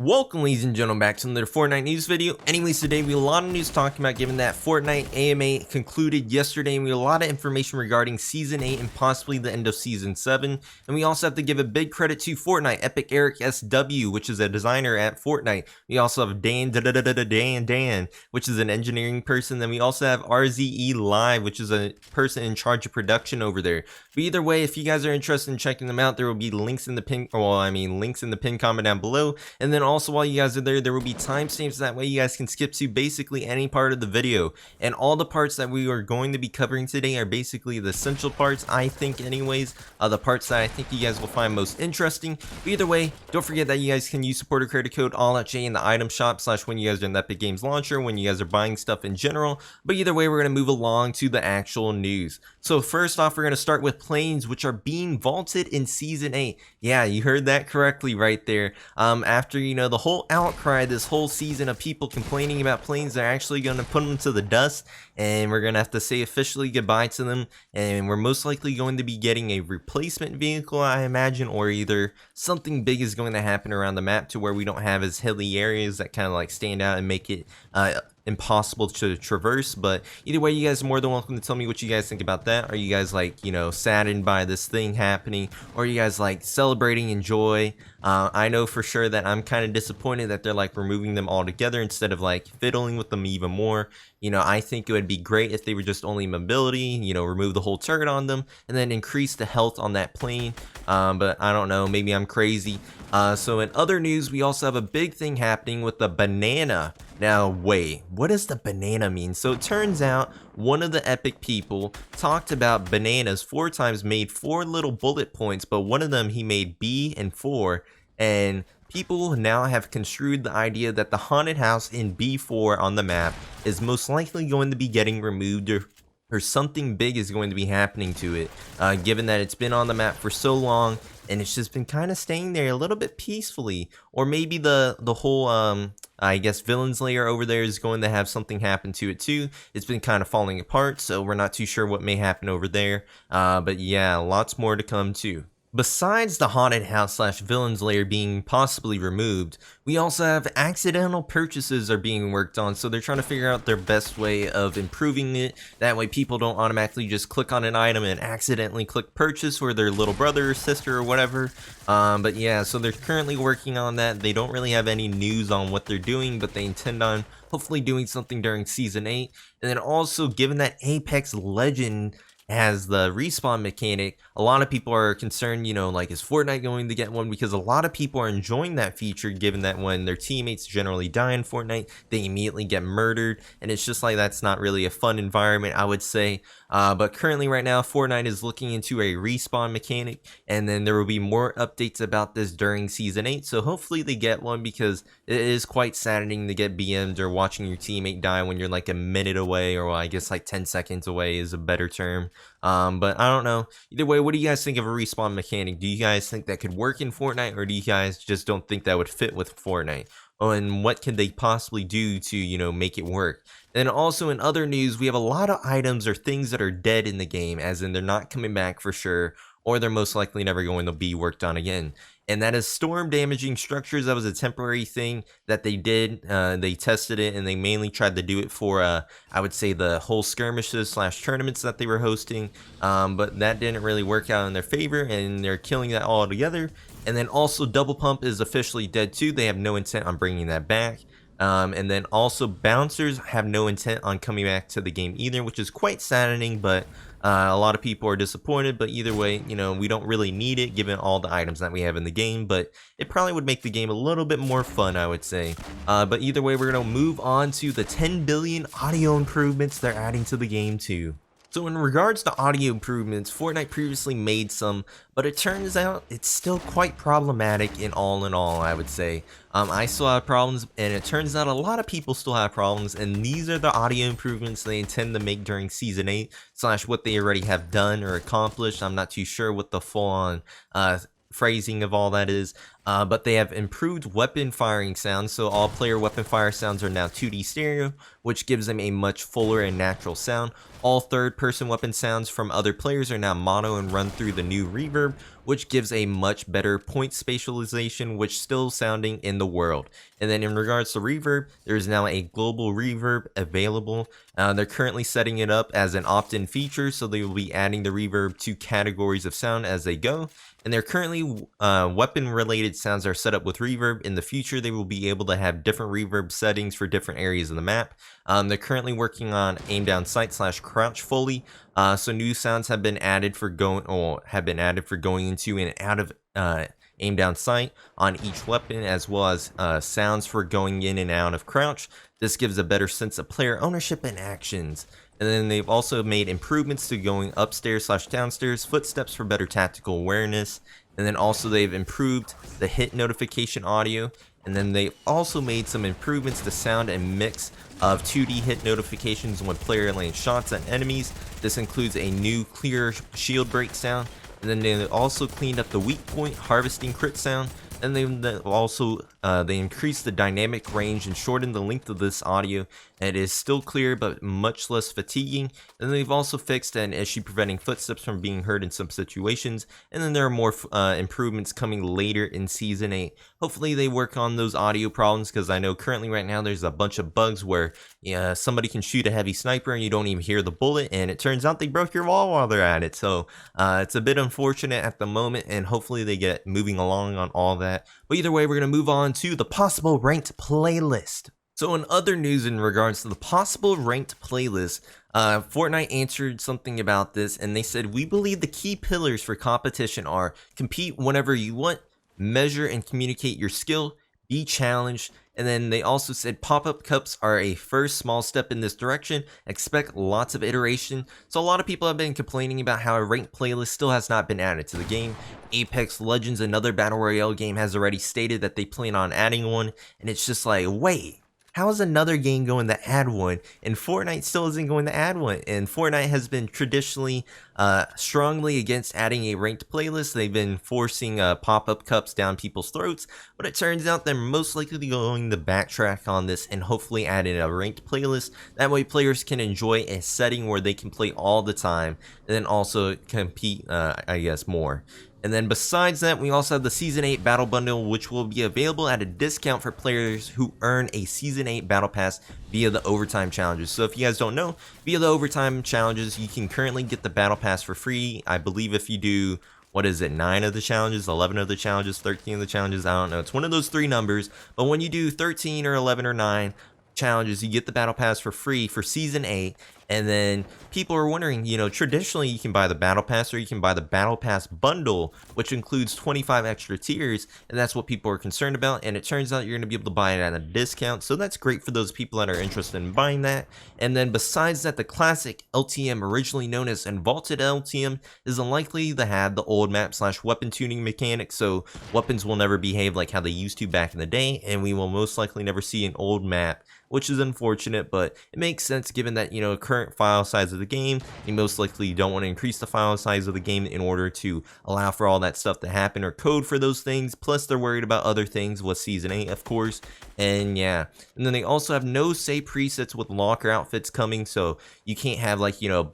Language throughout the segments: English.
Welcome ladies and gentlemen back to another Fortnite news video. Anyways, today we have a lot of news talking about, given that Fortnite AMA concluded yesterday, and we have a lot of information regarding Season 8 and possibly the end of Season 7. And we also have to give a big credit to Fortnite Epic Eric SW, which is a designer at Fortnite. We also have Dan, which is an engineering person. Then we also have RZE Live, which is a person in charge of production over there. But either way, if you guys are interested in checking them out, there will be links in the links in the pin comment down below. And then also, while you guys are there will be timestamps, that way you guys can skip to basically any part of the video. And all the parts that we are going to be covering today are basically the essential parts, I think anyways, the parts that I think you guys will find most interesting. But either way, don't forget that you guys can use supporter creator code AllOutJay in the item shop / when you guys are in the Epic Games launcher, when you guys are buying stuff in general. But either way, we're going to move along to the actual news. So first off, we're going to start with planes, which are being vaulted in Season 8. Yeah, you heard that correctly right there. After, the whole outcry this whole season of people complaining about planes, they're actually going to put them to the dust, and we're going to have to say officially goodbye to them. And we're most likely going to be getting a replacement vehicle, I imagine, or either something big is going to happen around the map to where we don't have as hilly areas that kind of like stand out and make it impossible to traverse. But either way, you guys are more than welcome to tell me what you guys think about that. Are you guys like, saddened by this thing happening, or are you guys like celebrating enjoy? I know for sure that I'm kind of disappointed that they're like removing them all together instead of like fiddling with them even more. I think it would be great if they were just only mobility, remove the whole turret on them and then increase the health on that plane. But I don't know, maybe I'm crazy. So in other news, we also have a big thing happening with the banana. Now wait, what does the banana mean? So it turns out one of the epic people talked about bananas 4 times, made 4 little bullet points, but one of them he made B and 4, and people now have construed the idea that the haunted house in B4 on the map is most likely going to be getting removed, or something big is going to be happening to it, given that it's been on the map for so long and it's just been kind of staying there a little bit peacefully. Or maybe the whole I guess villains layer over there is going to have something happen to it too. It's been kind of falling apart, so we're not too sure what may happen over there. But yeah, lots more to come too. Besides the haunted house / villains layer being possibly removed, we also have accidental purchases are being worked on. So they're trying to figure out their best way of improving it. That way people don't automatically just click on an item and accidentally click purchase for their little brother or sister or whatever. But yeah, so they're currently working on that. They don't really have any news on what they're doing, but they intend on hopefully doing something during Season 8. And then also, given that Apex Legend has the respawn mechanic, a lot of people are concerned, like, is Fortnite going to get one? Because a lot of people are enjoying that feature, given that when their teammates generally die in Fortnite, they immediately get murdered, and it's just like, that's not really a fun environment, I would say. But currently right now, Fortnite is looking into a respawn mechanic, and then there will be more updates about this during Season 8, so hopefully they get one, because it is quite saddening to get BM'd or watching your teammate die when you're like a minute away, or well, I guess like 10 seconds away is a better term. But I don't know. Either way, what do you guys think of a respawn mechanic? Do you guys think that could work in Fortnite, or do you guys just don't think that would fit with Fortnite? Oh, and what can they possibly do to, make it work? And also in other news, we have a lot of items or things that are dead in the game, as in they're not coming back for sure, or they're most likely never going to be worked on again. And that is storm damaging structures. That was a temporary thing that they did. They tested it, and they mainly tried to do it for, I would say, the whole skirmishes / tournaments that they were hosting. But that didn't really work out in their favor, and they're killing that all together. And then also Double Pump is officially dead too. They have no intent on bringing that back. And then also bouncers have no intent on coming back to the game either, which is quite saddening, but a lot of people are disappointed. But either way, we don't really need it given all the items that we have in the game, but it probably would make the game a little bit more fun, I would say. But either way, we're going to move on to the 10 billion audio improvements they're adding to the game too. So in regards to audio improvements, Fortnite previously made some, but it turns out it's still quite problematic in all, I would say. I still have problems, and it turns out a lot of people still have problems, and these are the audio improvements they intend to make during Season 8 / what they already have done or accomplished. I'm not too sure what the full-on phrasing of all that is, but they have improved weapon firing sounds, so all player weapon fire sounds are now 2D stereo, which gives them a much fuller and natural sound. All third-person weapon sounds from other players are now mono and run through the new reverb, which gives a much better point spatialization, which still sounding in the world. And then in regards to reverb, there is now a global reverb available. They're currently setting it up as an opt-in feature, so they will be adding the reverb to categories of sound as they go. And they're currently weapon-related sounds are set up with reverb. In the future, they will be able to have different reverb settings for different areas of the map. They're currently working on aim down sight / crouch foley. So new sounds have been added for going into and out of aim down sight on each weapon, as well as sounds for going in and out of crouch. This gives a better sense of player ownership and actions. And then they've also made improvements to going upstairs / downstairs, footsteps for better tactical awareness. And then also they've improved the hit notification audio. And then they also made some improvements to sound and mix of 2D hit notifications when player lands shots at enemies. This includes a new clear shield break sound. And then they also cleaned up the weak point harvesting crit sound. And they also they increased the dynamic range and shortened the length of this audio. And it is still clear but much less fatiguing. And they've also fixed an issue preventing footsteps from being heard in some situations. And then there are more improvements coming later in Season 8. Hopefully they work on those audio problems, because I know currently right now there's a bunch of bugs where somebody can shoot a heavy sniper and you don't even hear the bullet, and it turns out they broke your wall while they're at it. So it's a bit unfortunate at the moment, and hopefully they get moving along on all that. But either way, we're going to move on to the possible ranked playlist. So in other news in regards to the possible ranked playlist, Fortnite answered something about this, and they said, "We believe the key pillars for competition are compete whenever you want, measure and communicate your skill, be challenged." And then they also said pop-up cups are a first small step in this direction. Expect lots of iteration. So a lot of people have been complaining about how a ranked playlist still has not been added to the game. Apex Legends, another battle royale game, has already stated that they plan on adding one, and it's just like, wait, how is another game going to add one, and Fortnite still isn't going to add one? And Fortnite has been traditionally strongly against adding a ranked playlist. They've been forcing pop-up cups down people's throats, but it turns out they're most likely going to backtrack on this and hopefully add in a ranked playlist. That way players can enjoy a setting where they can play all the time, and then also compete, I guess, more. And then besides that, we also have the Season 8 Battle Bundle, which will be available at a discount for players who earn a Season 8 Battle Pass via the Overtime Challenges. So if you guys don't know, via the Overtime Challenges, you can currently get the Battle Pass for free. I believe if you do, 9 of the challenges, 11 of the challenges, 13 of the challenges, I don't know. It's one of those 3 numbers. But when you do 13 or 11 or 9 challenges, you get the Battle Pass for free for Season 8. And then people are wondering, traditionally you can buy the Battle Pass, or you can buy the Battle Pass bundle, which includes 25 extra tiers, and that's what people are concerned about. And it turns out you're going to be able to buy it at a discount, so that's great for those people that are interested in buying that. And then besides that, the classic LTM, originally known as Vaulted LTM, is unlikely to have the old map / weapon tuning mechanic, so weapons will never behave like how they used to back in the day, and we will most likely never see an old map, which is unfortunate, but it makes sense given that, current file size of the game. You most likely don't want to increase the file size of the game in order to allow for all that stuff to happen, or code for those things. Plus they're worried about other things with Season 8, of course. And yeah, and then they also have no say presets with locker outfits coming, so you can't have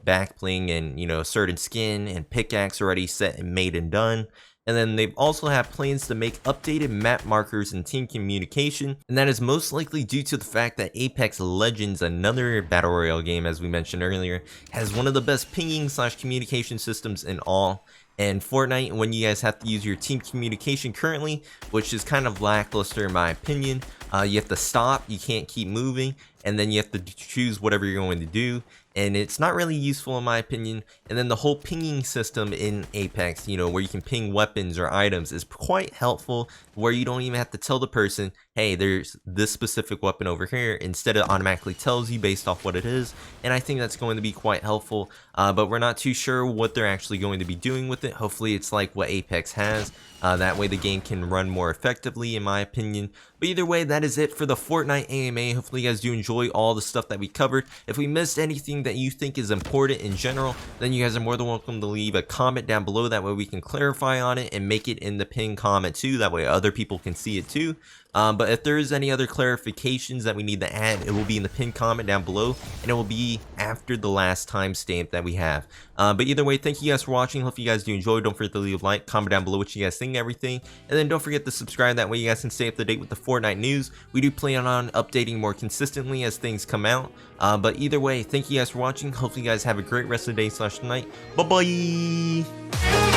back bling and certain skin and pickaxe already set and made and done. And then they also have plans to make updated map markers and team communication, and that is most likely due to the fact that Apex Legends, another battle royale game as we mentioned earlier, has one of the best pinging / communication systems in all. And Fortnite, when you guys have to use your team communication currently, which is kind of lackluster in my opinion, you have to stop, you can't keep moving, and then you have to choose whatever you're going to do, and it's not really useful in my opinion. And then the whole pinging system in Apex, where you can ping weapons or items, is quite helpful, where you don't even have to tell the person, hey, there's this specific weapon over here. Instead, it automatically tells you based off what it is, and I think that's going to be quite helpful, but we're not too sure what they're actually going to be doing with it. Hopefully it's like what Apex has, That way the game can run more effectively, in my opinion. But either way, that is it for the Fortnite AMA. Hopefully you guys do enjoy all the stuff that we covered. If we missed anything that you think is important in general, then you guys are more than welcome to leave a comment down below. That way we can clarify on it and make it in the pinned comment too. That way other people can see it too. But if there is any other clarifications that we need to add, it will be in the pinned comment down below, and it will be after the last timestamp that we have. But either way, thank you guys for watching. Hope you guys do enjoy. Don't forget to leave a like, comment down below what you guys think and everything, and then don't forget to subscribe. That way you guys can stay up to date with the Fortnite news. We do plan on updating more consistently as things come out. But either way, thank you guys for watching. Hopefully you guys have a great rest of the day / night. Bye bye.